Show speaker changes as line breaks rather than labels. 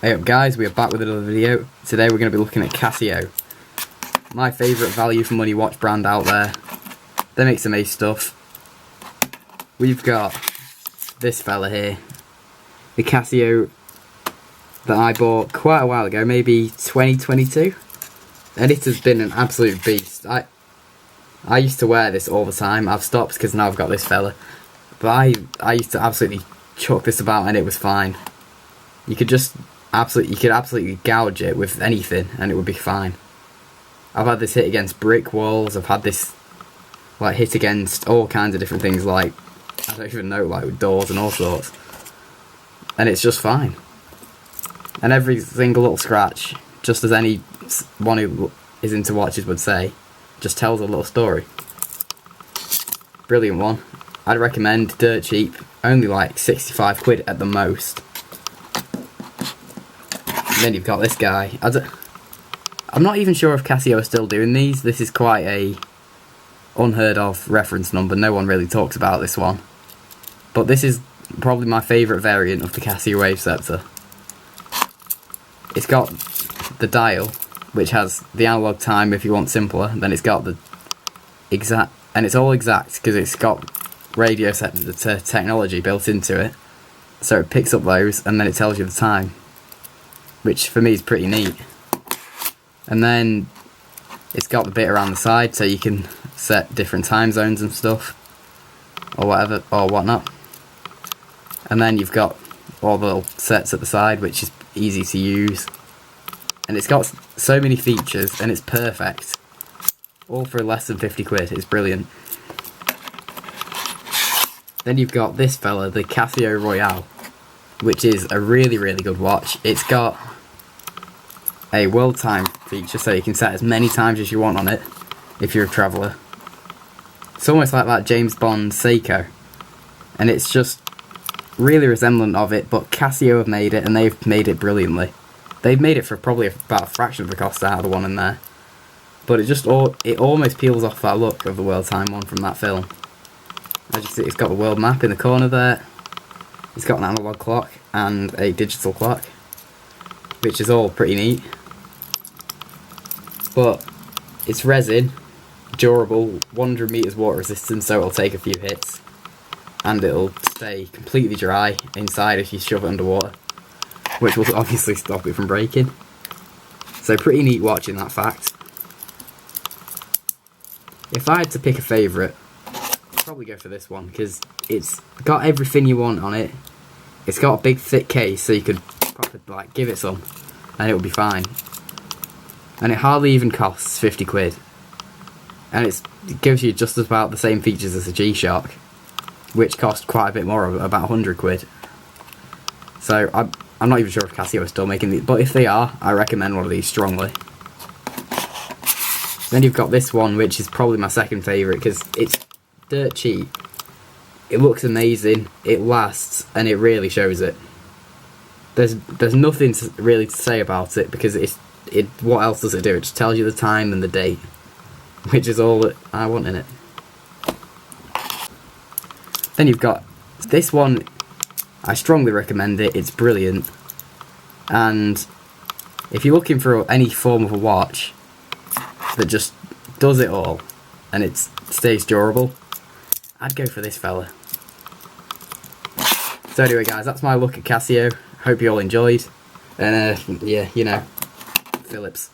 Hey up guys, we are back with another video. Today we're going to be looking at Casio. My favourite value for money watch brand out there. They make some ace stuff. We've got this fella here. The Casio that I bought quite a while ago, maybe 2022. And it has been an absolute beast. I used to wear this all the time. I've stopped because now I've got this fella. But I used to absolutely chuck this about and it was fine. You could absolutely gouge it with anything and it would be fine. I've had this hit against brick walls, I've had this like hit against all kinds of different things, like I don't even know, like with doors and all sorts. And it's just fine. And every single little scratch, just as anyone who is into watches would say, just tells a little story. Brilliant one. I'd recommend, dirt cheap, only like 65 quid at the most. And then you've got this guy. I'm not even sure if Casio are still doing these. This is quite a unheard of reference number. No one really talks about this one. But this is probably my favourite variant of the Casio Wave Scepter. It's got the dial, which has the analog time if you want simpler. Then it's got the exact, and it's all exact because it's got radio set technology built into it. So it picks up those and then it tells you the time, which for me is pretty neat. And then it's got the bit around the side so you can set different time zones and stuff, or whatever, or whatnot. And then you've got all the little sets at the side, which is easy to use. And it's got so many features and it's perfect. All for less than 50 quid, it's brilliant. Then you've got this fella, the Casio Royale, which is a really, really good watch. It's got a world time feature, so you can set as many times as you want on it if you're a traveller. It's almost like that James Bond Seiko, and it's just really resemblant of it, but Casio have made it, and they've made it brilliantly. They've made it for probably about a fraction of the cost out of the one in there, but it almost peels off that look of the world time one from that film. As you see, it's got the world map in the corner there. It's got an analog clock and a digital clock, which is all pretty neat. But it's resin, durable, 100 meters water resistant, so it'll take a few hits. And it'll stay completely dry inside if you shove it underwater, which will obviously stop it from breaking. So pretty neat watch in that fact. If I had to pick a favourite, I'd probably go for this one, because it's got everything you want on it. It's got a big thick case, so you could probably like give it some and it'll be fine. And it hardly even costs 50 quid. And it gives you just about the same features as a G-Shock, which cost quite a bit more, about 100 quid. So I'm not even sure if Casio are still making these, but if they are, I recommend one of these strongly. Then you've got this one, which is probably my second favourite, because it's dirt cheap. It looks amazing, it lasts, and it really shows it. There's nothing really to say about it, because what else does it do? It just tells you the time and the date, which is all that I want in it. Then you've got this one. I strongly recommend it, it's brilliant. And if you're looking for any form of a watch that just does it all and it stays durable, I'd go for this fella. So anyway guys, that's my look at Casio. Hope you all enjoyed. And yeah, you know, Phillips.